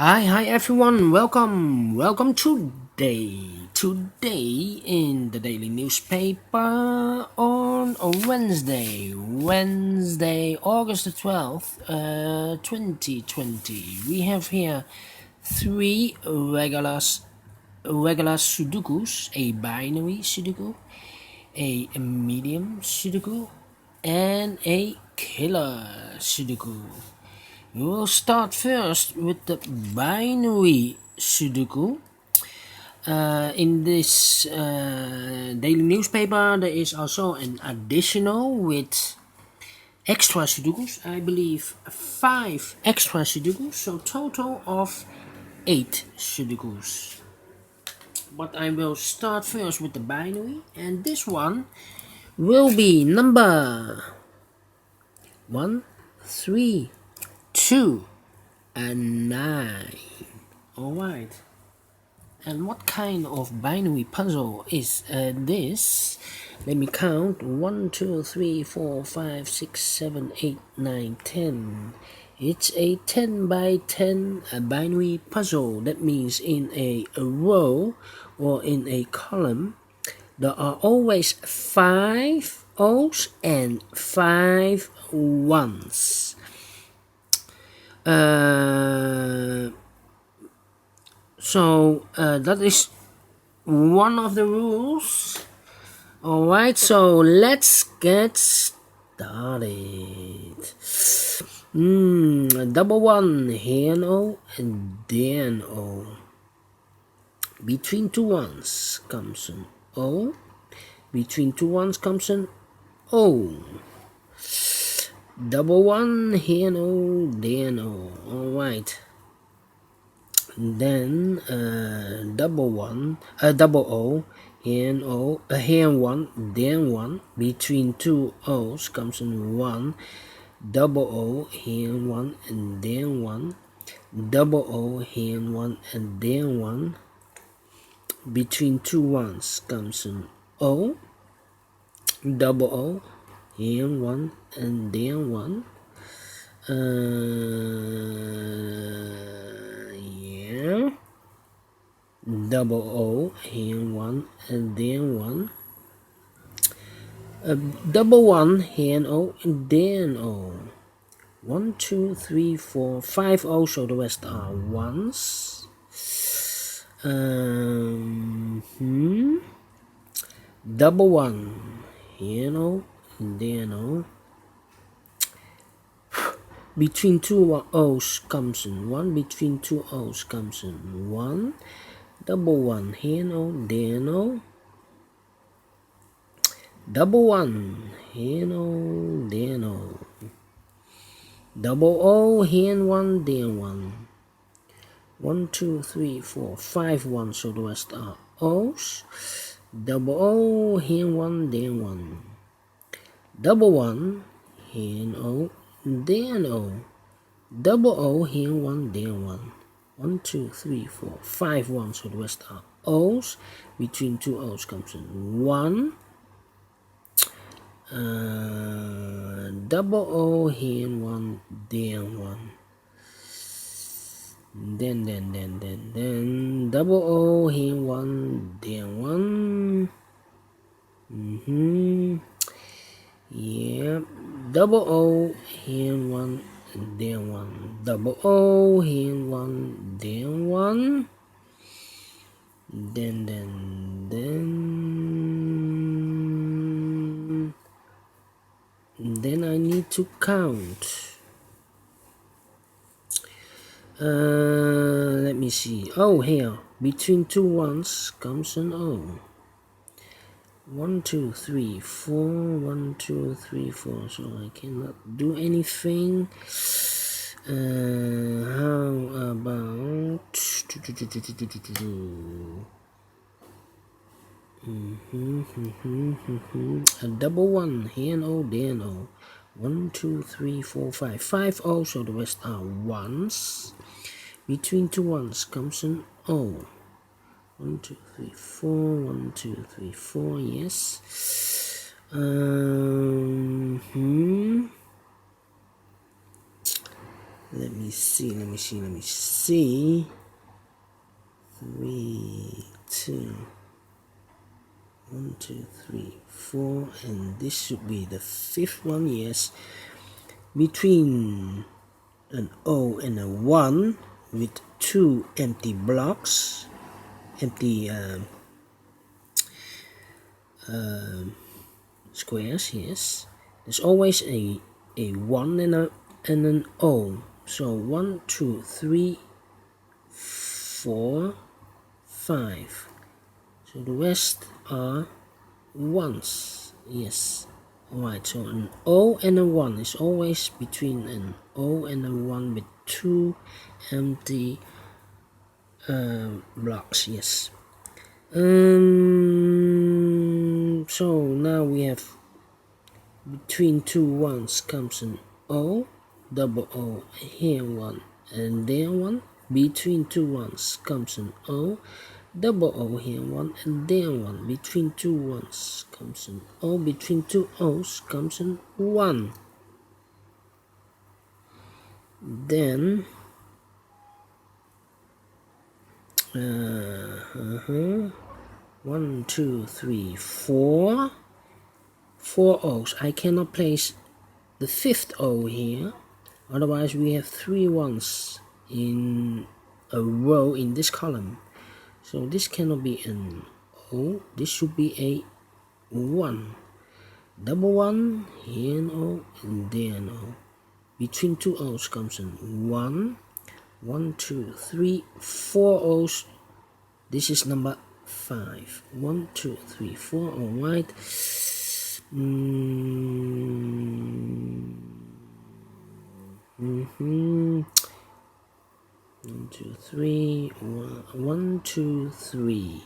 Hi everyone. Welcome today in the daily newspaper on a Wednesday, August the 12th, 2020. We have here three regular Sudokus, a binary Sudoku, a medium Sudoku, and a killer Sudoku. We will start first with the binary Sudoku. In this daily newspaper, there is also an additional with extra Sudokus. I believe 5 extra Sudokus, so total of 8 Sudokus. But I will start first with the binary, and this one will be number 1, 3, 2, and 9. Alright. And what kind of binary puzzle is this? Let me count. 1, 2, 3, 4, 5, 6, 7, 8, 9, 10. It's a 10 by 10 binary puzzle. That means in a row or in a column, there are always 5 O's and 5 1's. So that is one of the rules. Alright, so let's get started. Double 1, here an O and then O. Between two ones comes an O. Between two ones comes an O. Double 1, here an O, then O. Alright. Then double O, here and 1, then 1. Between two O's comes in 1. Double O, here and 1, and then 1. Double O, here and 1, and then 1. Between two ones comes an O. Double O, here and 1, and then 1. Double O, here 1 and then 1. Double 1, here O and then O. 1, 2, 3, 4, 5 O, so the rest are 1's. Double 1, here O and then O. Between two O's comes in 1. Between two O's comes in 1. Double 1, here O, then O. Double 1, here O, then O. Double O, here 1, then 1. 1, 2, 3, 4, 5 1, so the rest are O's. Double O, here 1, then 1. Double 1, here O, then O. Double O, here 1, then 1. 1, 2, 3, 4, 5 1, so the rest are O's. Between two O's comes in 1. Double O, here 1, then 1. Then double O, here 1, then 1. Yeah, double O, here 1, then 1. Double O, here 1, then 1. Then I need to count. Let me see. Oh, here between two ones comes an O. 1, 2, 3, 4. 1, 2, 3, 4. So I cannot do anything. How about a double 1, here and O, then O. 1, 2, 3, 4, 5. 5 O, so the rest are 1's. Between two ones comes an O. 1, 2, 3, 4. 1, 2, 3, 4. Yes. Let me see. 3, 2, 1, 2, 3, 4, and this should be the fifth one. Yes, between an O and a 1 with 2 empty blocks, empty squares. Yes, there's always a 1 and an O. So 1, 2, 3, 4, 5. So the rest are ones. Yes. Alright, so an O and a 1 is always between an O and a 1 with 2 empty blocks. Yes. So now we have between two ones comes an O, double O, here 1 and there 1. Between two ones comes an O, double O, here 1 and there 1. Between two ones comes an O, between two O's comes an 1. Then 1, 2, 3, 4. 4 O's. I cannot place the fifth O here, otherwise we have 3 ones in a row in this column. So this cannot be an O, this should be a 1. Double 1, here an O, and there an O. Between two O's comes an 1. 1, 2, 3, 4 O's. This is number 5. 1, 2, 3, 4. Alright. 1, 2, 3. 1, 2, 3.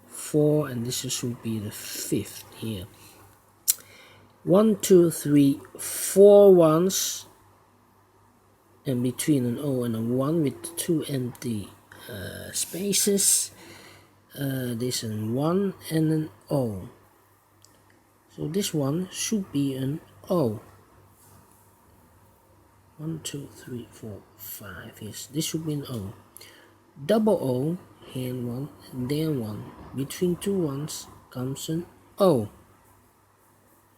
4, and this should be the fifth here. 1, 2, 3, 4 ones, and between an O and a 1 with 2 empty spaces. This is 1 and an O. So this one should be an O. 1, 2, 3, 4, 5. Yes, this should be an O. Double O, here 1 and there 1. Between two ones comes an O.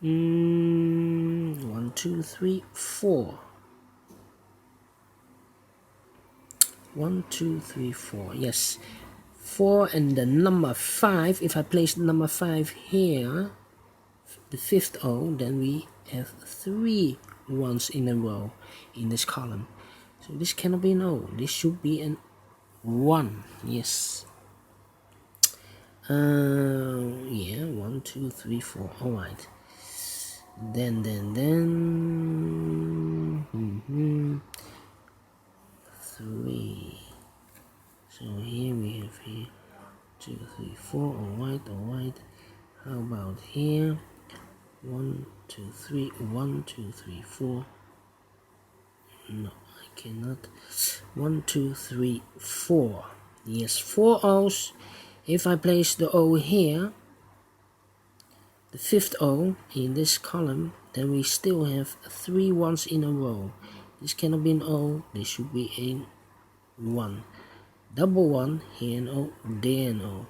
1, 2, 3, 4. 1, 2, 3, 4. Yes, 4 and the number 5. If I place the number 5 here, the fifth O, then we have 3 ones in a row in this column. So this cannot be an O. This should be an 1. Yes. Yeah, 1, 2, 3, 4. All right. Then 3. So here we have 2, 3, 4. Alright. How about here? 1, 2, 3. 1, 2, 3, 4. No, I cannot. 1, 2, 3, 4. Yes, 4 O's. If I place the O here, the fifth O in this column, then we still have 3 ones in a row. This cannot be an O. This should be a 1. Double 1, here an O, there an O.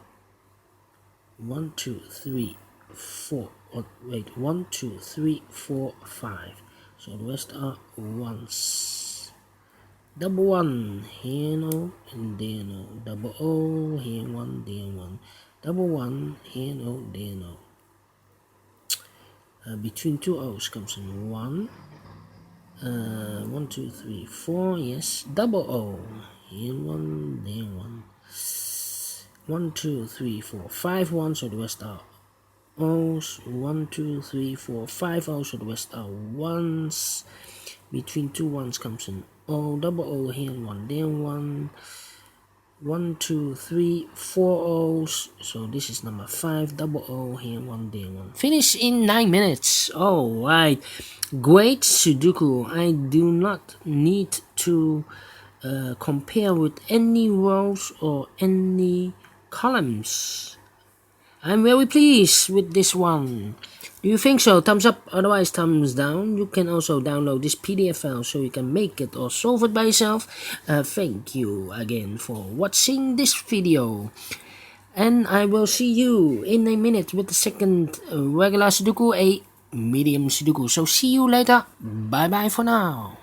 1, 2, 3, 4. Oh, wait, 1, 2, 3, 4, 5. So the rest are 1s. Double 1, here an O, and there an O. Double O, here 1, there 1. Double 1, here an O, there an O. Between two O's comes in 1. 1, 2, 3, 4. Yes, double O. Here 1, there 1. 1, 2, 3, 4, 5 ones, so the rest are O's. 1, 2, 3, 4, 5 O's, so the rest are 1s. Between two ones comes an O. Double O here, 1, there 1. 1, 2, 3, 4 O's. So this is number 5. Double O here, 1, there 1. Finish in 9 minutes. Alright. Great Sudoku. I do not need to compare with any rows or any columns. I'm very pleased with this one. Do you think so? Thumbs up, otherwise thumbs down. You can also download this PDF file so you can make it or solve it by yourself. Thank you again for watching this video. And I will see you in a minute with the second regular Sudoku, a medium Sudoku. So see you later. Bye bye for now.